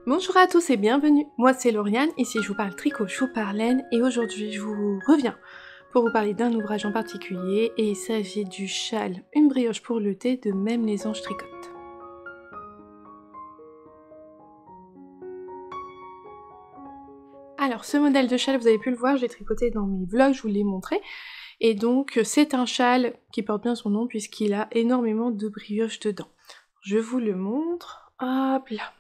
Bonjour à tous et bienvenue, moi c'est Lauriane, ici je vous parle tricot, je vous parle laine et aujourd'hui je vous reviens pour vous parler d'un ouvrage en particulier et il s'agit du châle Une brioche pour le thé de Même les Anges tricotent. Alors ce modèle de châle, vous avez pu le voir, je l'ai tricoté dans mes vlogs, je vous l'ai montré. Et donc c'est un châle qui porte bien son nom puisqu'il a énormément de brioches dedans. Je vous le montre, hop là.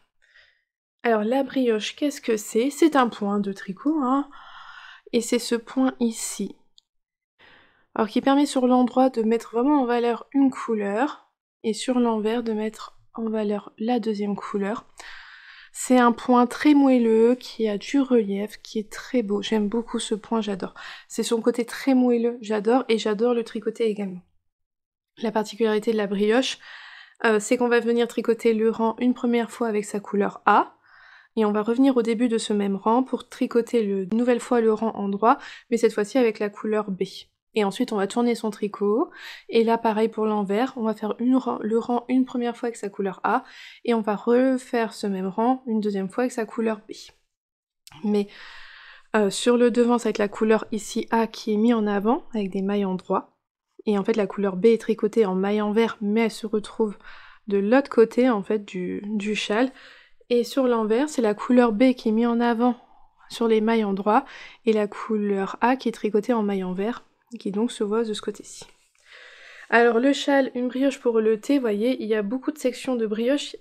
Alors la brioche, qu'est-ce que c'est? C'est un point de tricot, hein, et c'est ce point ici. Alors qui permet sur l'endroit de mettre vraiment en valeur une couleur, et sur l'envers de mettre en valeur la deuxième couleur. C'est un point très moelleux, qui a du relief, qui est très beau. J'aime beaucoup ce point, j'adore. C'est son côté très moelleux, j'adore, et j'adore le tricoter également. La particularité de la brioche, c'est qu'on va venir tricoter le rang une première fois avec sa couleur A, et on va revenir au début de ce même rang pour tricoter une nouvelle fois le rang endroit, mais cette fois-ci avec la couleur B. Et ensuite on va tourner son tricot, et là pareil pour l'envers, on va faire le rang une première fois avec sa couleur A, et on va refaire ce même rang une deuxième fois avec sa couleur B. Mais sur le devant, ça va être la couleur ici A qui est mise en avant, avec des mailles endroits, et en fait la couleur B est tricotée en maille envers, mais elle se retrouve de l'autre côté en fait du châle. Et sur l'envers, c'est la couleur B qui est mise en avant sur les mailles endroits, et la couleur A qui est tricotée en maille envers, qui donc se voit de ce côté-ci. Alors le châle Une brioche pour le thé, vous voyez, il y a beaucoup de sections de brioche.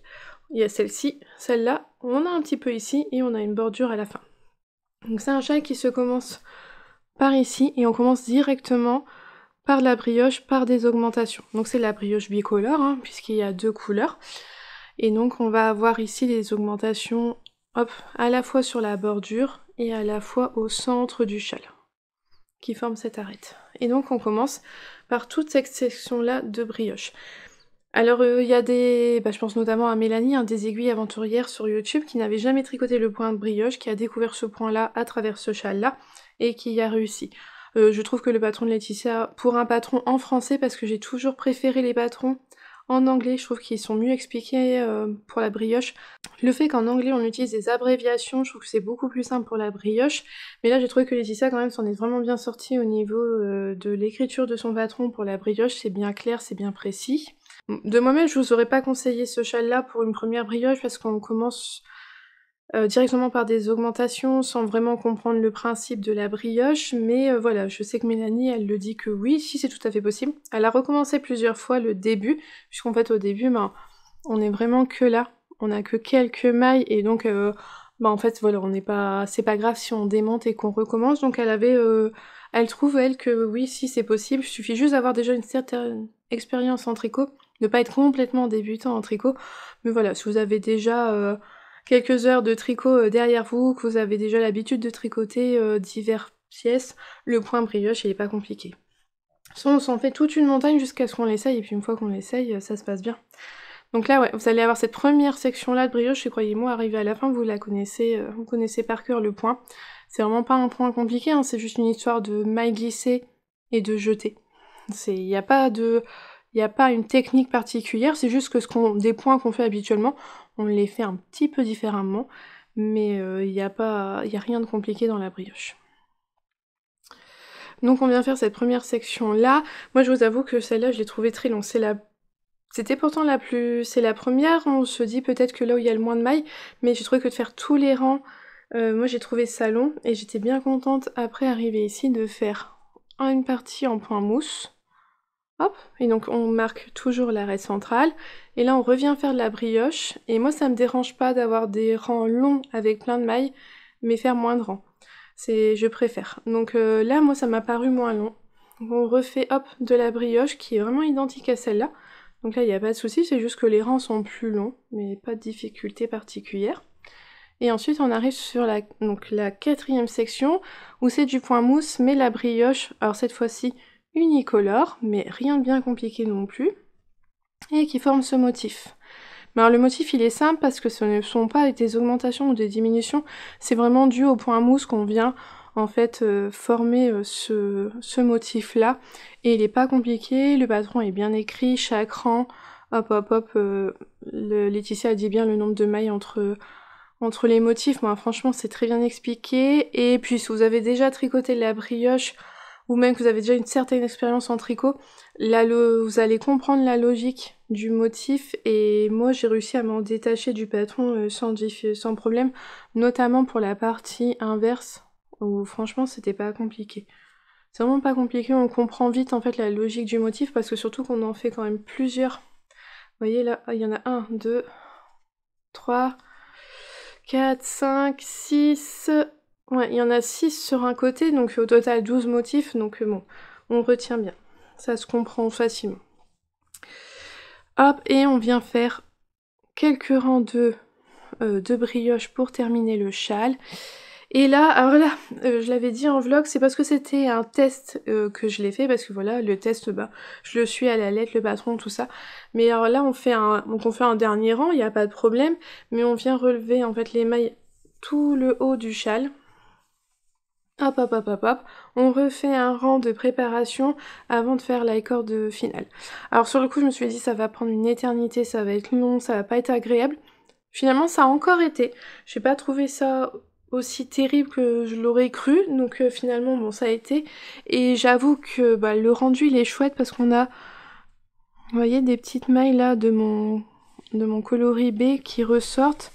Il y a celle-ci, celle-là, on en a un petit peu ici, et on a une bordure à la fin. Donc c'est un châle qui se commence par ici, et on commence directement par la brioche, par des augmentations. Donc c'est la brioche bicolore, hein, puisqu'il y a deux couleurs. Et donc on va avoir ici les augmentations, hop, à la fois sur la bordure et à la fois au centre du châle, qui forme cette arête. Et donc on commence par toute cette section-là de brioche. Alors il y a je pense notamment à Mélanie, des aiguilles aventurières sur YouTube, qui n'avait jamais tricoté le point de brioche, qui a découvert ce point-là à travers ce châle-là, et qui y a réussi. Je trouve que le patron de Laetitia, pour un patron en français, parce que j'ai toujours préféré les patrons en anglais, je trouve qu'ils sont mieux expliqués pour la brioche. Le fait qu'en anglais on utilise des abréviations, je trouve que c'est beaucoup plus simple pour la brioche. Mais là j'ai trouvé que Laetitia quand même s'en est vraiment bien sortie au niveau de l'écriture de son patron pour la brioche. C'est bien clair, c'est bien précis. De moi-même je vous aurais pas conseillé ce châle-là pour une première brioche parce qu'on commence directement par des augmentations sans vraiment comprendre le principe de la brioche, mais voilà, je sais que Mélanie, elle le dit que oui, si c'est tout à fait possible. Elle a recommencé plusieurs fois le début, puisqu'en fait au début, on est vraiment que là, on a que quelques mailles, et donc en fait voilà, c'est pas grave si on démonte et qu'on recommence, donc elle trouve elle que oui, si c'est possible, il suffit juste d'avoir déjà une certaine expérience en tricot, de pas être complètement débutant en tricot, mais voilà, si vous avez déjà quelques heures de tricot derrière vous, que vous avez déjà l'habitude de tricoter diverses pièces, le point brioche il est pas compliqué. Soit on s'en fait toute une montagne jusqu'à ce qu'on l'essaye, et puis une fois qu'on l'essaye, ça se passe bien. Donc là ouais, vous allez avoir cette première section là de brioche, et croyez-moi, arrivé à la fin, vous la connaissez, vous connaissez par cœur le point. C'est vraiment pas un point compliqué, hein, c'est juste une histoire de maille glissée et de jeter. Il n'y a pas une technique particulière, c'est juste que des points qu'on fait habituellement, on les fait un petit peu différemment, mais il n'y a rien de compliqué dans la brioche. Donc on vient faire cette première section là. Moi je vous avoue que celle-là je l'ai trouvée très longue. C'était pourtant c'est la première, on se dit peut-être que là où il y a le moins de mailles, mais j'ai trouvé que de faire tous les rangs, moi j'ai trouvé ça long, et j'étais bien contente après arriver ici de faire une partie en point mousse. Hop, et donc on marque toujours l'arête centrale, et là on revient faire de la brioche, et moi ça me dérange pas d'avoir des rangs longs avec plein de mailles, mais faire moins de rangs. Je préfère. Donc là moi ça m'a paru moins long. Donc on refait hop de la brioche qui est vraiment identique à celle-là. Donc là il n'y a pas de souci, c'est juste que les rangs sont plus longs, mais pas de difficulté particulière. Et ensuite on arrive sur la quatrième section, où c'est du point mousse, mais la brioche, alors cette fois-ci unicolore, mais rien de bien compliqué non plus, et qui forme ce motif. Mais alors le motif il est simple parce que ce ne sont pas des augmentations ou des diminutions, c'est vraiment dû au point mousse qu'on vient en fait former ce motif là, et il est pas compliqué, le patron est bien écrit, chaque rang, hop hop hop, Laetitia a dit bien le nombre de mailles entre entre les motifs, moi franchement c'est très bien expliqué, et puis si vous avez déjà tricoté de la brioche, ou même que vous avez déjà une certaine expérience en tricot, vous allez comprendre la logique du motif, et moi j'ai réussi à m'en détacher du patron sans problème, notamment pour la partie inverse, où franchement c'était pas compliqué. C'est vraiment pas compliqué, on comprend vite en fait la logique du motif, parce que surtout qu'on en fait quand même plusieurs. Vous voyez là, il y en a 1, 2, 3, 4, 5, 6... Ouais, il y en a 6 sur un côté, donc au total 12 motifs, donc bon, on retient bien. Ça se comprend facilement. Hop, et on vient faire quelques rangs de brioche pour terminer le châle. Et là, alors là, je l'avais dit en vlog, c'est parce que c'était un test que je l'ai fait, parce que voilà, le test, bah, je le suis à la lettre, le patron, tout ça. Mais alors là, on fait un dernier rang, il n'y a pas de problème, mais on vient relever en fait les mailles tout le haut du châle. Hop, hop, hop, hop, hop. On refait un rang de préparation avant de faire la corde finale. Alors sur le coup, je me suis dit, ça va prendre une éternité, ça va être long, ça va pas être agréable. Finalement, ça a encore été. J'ai pas trouvé ça aussi terrible que je l'aurais cru, donc finalement, bon, ça a été. Et j'avoue que bah, le rendu, il est chouette parce qu'on a, vous voyez, des petites mailles là de mon coloris B qui ressort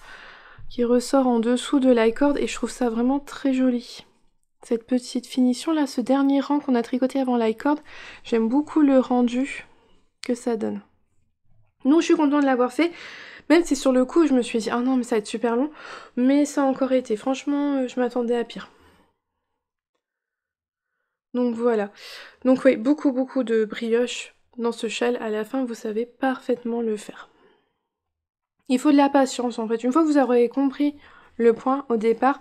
en dessous de la corde, et je trouve ça vraiment très joli. Cette petite finition là, ce dernier rang qu'on a tricoté avant la corde, j'aime beaucoup le rendu que ça donne. Donc je suis contente de l'avoir fait, même si sur le coup je me suis dit ah non mais ça va être super long, mais ça a encore été, franchement je m'attendais à pire. Donc voilà, donc oui, beaucoup de brioche dans ce châle, à la fin vous savez parfaitement le faire. Il faut de la patience en fait, une fois que vous aurez compris le point au départ,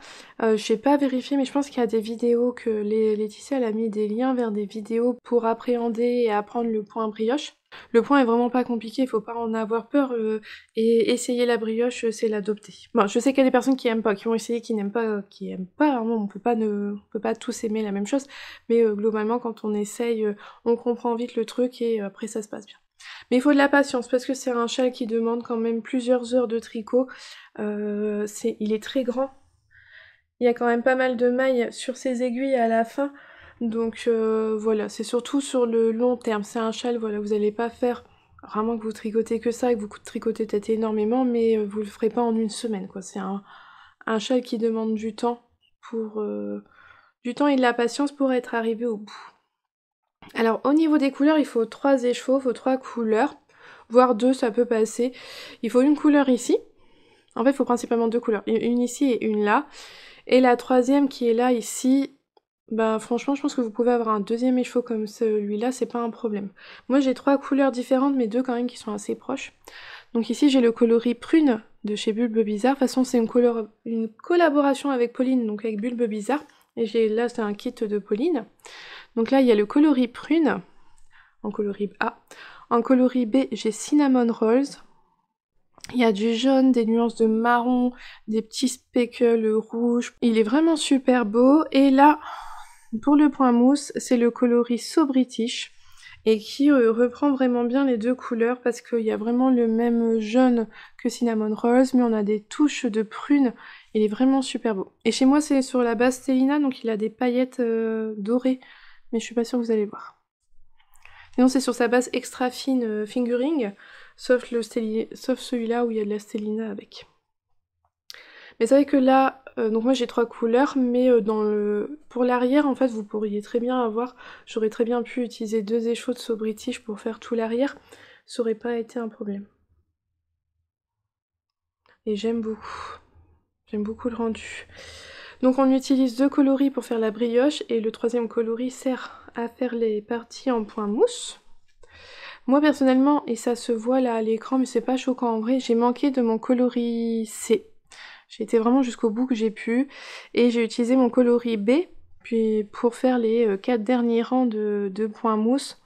j'ai pas vérifié mais je pense qu'il y a des vidéos que Laetitia elle a mis des liens vers des vidéos pour appréhender et apprendre le point brioche. Le point est vraiment pas compliqué, il faut pas en avoir peur, et essayer la brioche c'est l'adopter. Bon, je sais qu'il y a des personnes qui aiment pas, qui vont essayer, qui n'aiment pas, hein, on peut pas tous aimer la même chose, mais globalement quand on essaye, on comprend vite le truc et après ça se passe bien. Mais il faut de la patience parce que c'est un châle qui demande quand même plusieurs heures de tricot. Il est très grand. Il y a quand même pas mal de mailles sur ses aiguilles à la fin. Donc voilà, c'est surtout sur le long terme. C'est un châle, voilà, vous n'allez pas faire, vraiment que vous tricotez que ça, et que vous tricotez peut-être énormément, mais vous le ferez pas en une semaine, quoi. C'est un châle qui demande du temps et de la patience pour être arrivé au bout. Alors au niveau des couleurs, il faut 3 échevaux, il faut 3 couleurs, voire 2 ça peut passer. Il faut une couleur ici, en fait il faut principalement 2 couleurs, une ici et une là. Et la troisième qui est là ici, bah franchement je pense que vous pouvez avoir un deuxième écheveau comme celui-là, c'est pas un problème. Moi j'ai 3 couleurs différentes mais 2 quand même qui sont assez proches. Donc ici j'ai le coloris prune de chez Bulbe Bizarre, de toute façon c'est une collaboration avec Pauline, donc avec Bulbe Bizarre. Et là c'est un kit de Pauline. Donc là, il y a le coloris prune, en coloris A. En coloris B, j'ai Cinnamon Rolls. Il y a du jaune, des nuances de marron, des petits speckles rouges. Il est vraiment super beau. Et là, pour le point mousse, c'est le coloris So British. Et qui reprend vraiment bien les deux couleurs parce qu'il y a vraiment le même jaune que Cinnamon Rolls, mais on a des touches de prune. Il est vraiment super beau. Et chez moi, c'est sur la base Stellina, donc il a des paillettes dorées. Mais je suis pas sûre que vous allez voir. Sinon c'est sur sa base extra fine fingering, sauf celui-là où il y a de la stellina avec. Mais c'est vrai que là, donc moi j'ai 3 couleurs, mais pour l'arrière en fait vous pourriez très bien avoir, j'aurais très bien pu utiliser 2 échevaux de So British pour faire tout l'arrière, ça aurait pas été un problème. Et j'aime beaucoup le rendu. Donc on utilise 2 coloris pour faire la brioche, et le troisième coloris sert à faire les parties en point mousse. Moi personnellement, et ça se voit là à l'écran, mais c'est pas choquant en vrai, j'ai manqué de mon coloris C. J'ai été vraiment jusqu'au bout que j'ai pu, et j'ai utilisé mon coloris B puis pour faire les 4 derniers rangs de points mousse,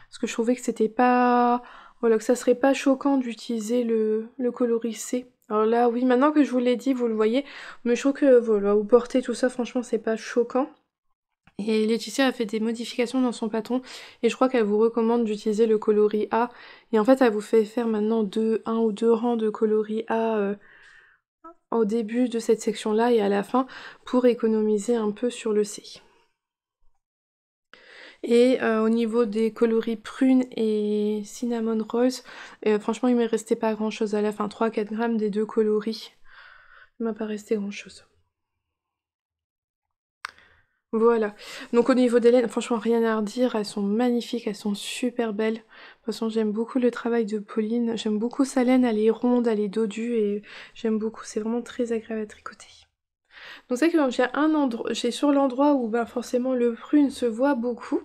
parce que je trouvais que c'était pas... Voilà, que ça serait pas choquant d'utiliser le coloris C. Alors là, oui, maintenant que je vous l'ai dit, vous le voyez, mais je trouve que, voilà, vous portez tout ça, franchement, c'est pas choquant. Et Laetitia a fait des modifications dans son patron, et je crois qu'elle vous recommande d'utiliser le coloris A. Et en fait, elle vous fait faire maintenant un ou deux rangs de coloris A au début de cette section-là et à la fin pour économiser un peu sur le C. Et au niveau des coloris prune et cinnamon rose, franchement il m'est resté pas grand chose à la fin, 3-4 grammes des deux coloris, il m'a pas resté grand chose. Voilà, donc au niveau des laines, franchement rien à redire, elles sont magnifiques, elles sont super belles. De toute façon j'aime beaucoup le travail de Pauline, j'aime beaucoup sa laine, elle est ronde, elle est dodue et j'aime beaucoup, c'est vraiment très agréable à tricoter. Donc c'est que j'ai sur l'endroit où forcément le prune se voit beaucoup,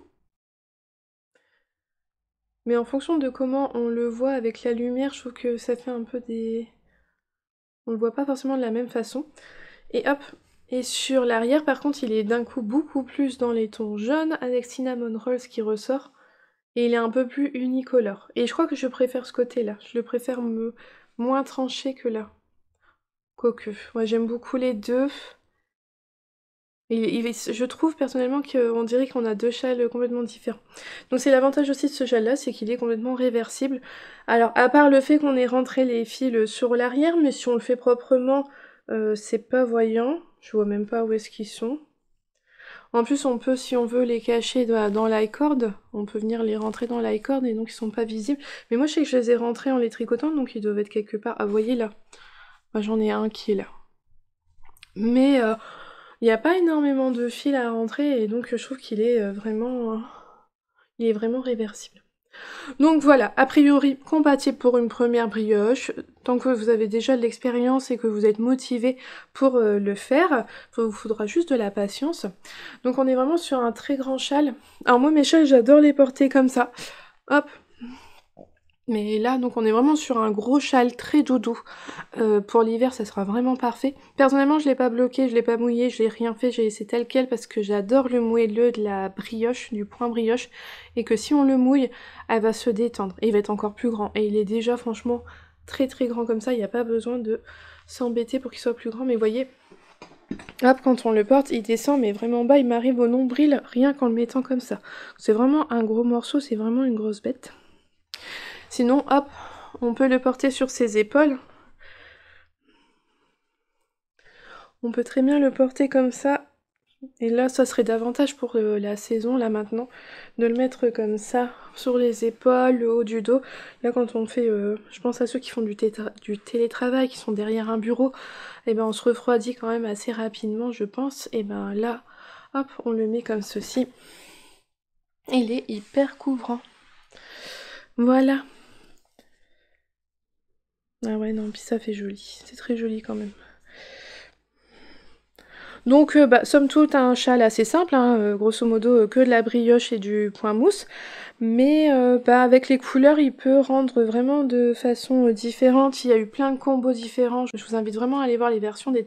mais en fonction de comment on le voit avec la lumière, je trouve que ça fait un peu des... On le voit pas forcément de la même façon. Et hop, et sur l'arrière par contre il est d'un coup beaucoup plus dans les tons jaunes avec cinnamon rolls qui ressort. Et il est un peu plus unicolore. Et je crois que je préfère ce côté-là. Je le préfère moins tranché que là. Quoique, moi j'aime beaucoup les deux. Et je trouve personnellement qu'on dirait qu'on a deux châles complètement différents. Donc c'est l'avantage aussi de ce châle-là, c'est qu'il est complètement réversible. Alors à part le fait qu'on ait rentré les fils sur l'arrière, mais si on le fait proprement, c'est pas voyant. Je vois même pas où est-ce qu'ils sont. En plus, on peut, si on veut, les cacher dans l'icord. On peut venir les rentrer dans l'icord et donc ils sont pas visibles. Mais moi, je sais que je les ai rentrés en les tricotant, donc ils doivent être quelque part. Ah, vous voyez là. Moi, j'en ai un qui est là. Mais il n'y a pas énormément de fils à rentrer et donc je trouve qu'il est il est vraiment réversible. Donc voilà, a priori compatible pour une première brioche. Tant que vous avez déjà de l'expérience et que vous êtes motivé pour le faire, il vous faudra juste de la patience. Donc on est vraiment sur un très grand châle. Alors moi mes châles j'adore les porter comme ça. Hop. Mais là donc on est vraiment sur un gros châle très doudou. Pour l'hiver ça sera vraiment parfait. Personnellement je l'ai pas bloqué, je l'ai pas mouillé, je l'ai rien fait, j'ai laissé tel quel parce que j'adore le moelleux de la brioche, du point brioche, et que si on le mouille, elle va se détendre et il va être encore plus grand. Et il est déjà franchement très très grand comme ça, il n'y a pas besoin de s'embêter pour qu'il soit plus grand, mais vous voyez, hop, quand on le porte, il descend mais vraiment bas, il m'arrive au nombril rien qu'en le mettant comme ça. C'est vraiment un gros morceau, c'est vraiment une grosse bête. Sinon, hop, on peut le porter sur ses épaules. On peut très bien le porter comme ça. Et là, ça serait davantage pour la saison, là maintenant, de le mettre comme ça, sur les épaules, le haut du dos. Là, quand on fait, je pense à ceux qui font du télétravail, qui sont derrière un bureau, et ben on se refroidit quand même assez rapidement, je pense. Et ben là, hop, on le met comme ceci. Il est hyper couvrant. Voilà. Ah ouais, non, puis ça fait joli. C'est très joli quand même. Donc, somme toute, un châle assez simple, hein, grosso modo que de la brioche et du point mousse, mais avec les couleurs, il peut rendre vraiment de façon différente. Il y a eu plein de combos différents. Je vous invite vraiment à aller voir les versions des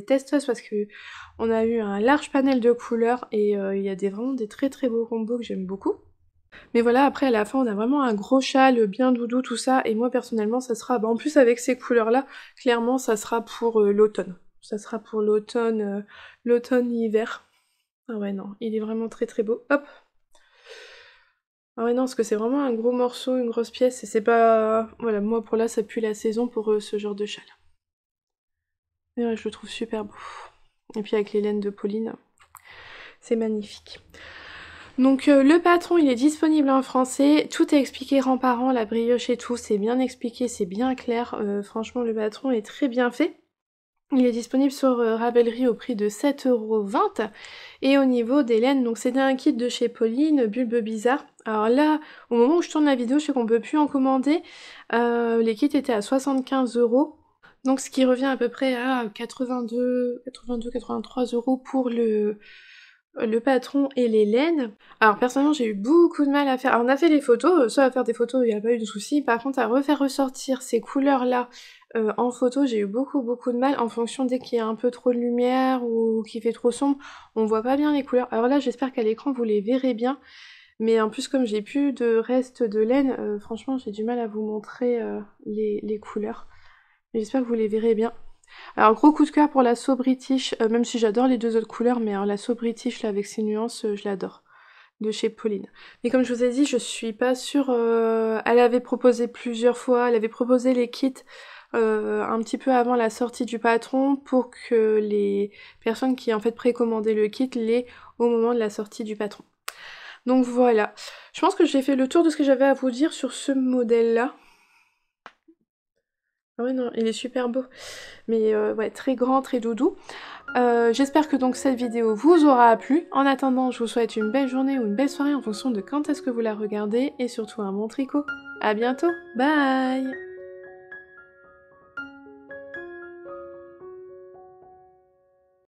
testeuses parce que on a eu un large panel de couleurs et il y a vraiment des très très beaux combos que j'aime beaucoup. Mais voilà, après à la fin, on a vraiment un gros châle bien doudou, tout ça, et moi personnellement, ça sera, en plus avec ces couleurs-là, clairement, ça sera pour l'automne. Ça sera pour l'automne-hiver. Ah ouais, non, il est vraiment très très beau. Hop. Ah ouais, non, parce que c'est vraiment un gros morceau, une grosse pièce, et c'est pas... Voilà, moi pour là, ça pue la saison pour ce genre de châle. Mais ouais, je le trouve super beau. Et puis avec les laines de Pauline, c'est magnifique. Donc le patron il est disponible en français, tout est expliqué rang par rang, la brioche et tout, c'est bien expliqué, c'est bien clair, franchement le patron est très bien fait. Il est disponible sur Ravelry au prix de 7,20 € et au niveau des laines, donc c'était un kit de chez Pauline, Bulbe Bizarre. Alors là, au moment où je tourne la vidéo, je sais qu'on peut plus en commander, les kits étaient à 75 €. Donc ce qui revient à peu près à 83 € pour le patron et les laines. Alors personnellement j'ai eu beaucoup de mal à faire, alors on a fait les photos, ça à faire des photos il n'y a pas eu de soucis, par contre à refaire ressortir ces couleurs là en photo j'ai eu beaucoup de mal en fonction dès qu'il y a un peu trop de lumière ou qu'il fait trop sombre, on voit pas bien les couleurs. Alors là j'espère qu'à l'écran vous les verrez bien, mais en plus comme j'ai plus de reste de laine, franchement j'ai du mal à vous montrer les couleurs. J'espère que vous les verrez bien. Alors gros coup de cœur pour la So British, même si j'adore les deux autres couleurs, mais alors, la So British là avec ses nuances, je l'adore, de chez Pauline. Mais comme je vous ai dit, je suis pas sûre, elle avait proposé plusieurs fois, elle avait proposé les kits un petit peu avant la sortie du patron pour que les personnes qui en fait précommandaient le kit l'aient au moment de la sortie du patron. Donc voilà, je pense que j'ai fait le tour de ce que j'avais à vous dire sur ce modèle-là. Ah ouais non, il est super beau, mais ouais, très grand, très doudou. J'espère que donc cette vidéo vous aura plu. En attendant, je vous souhaite une belle journée ou une belle soirée en fonction de quand est-ce que vous la regardez, et surtout un bon tricot. À bientôt, bye!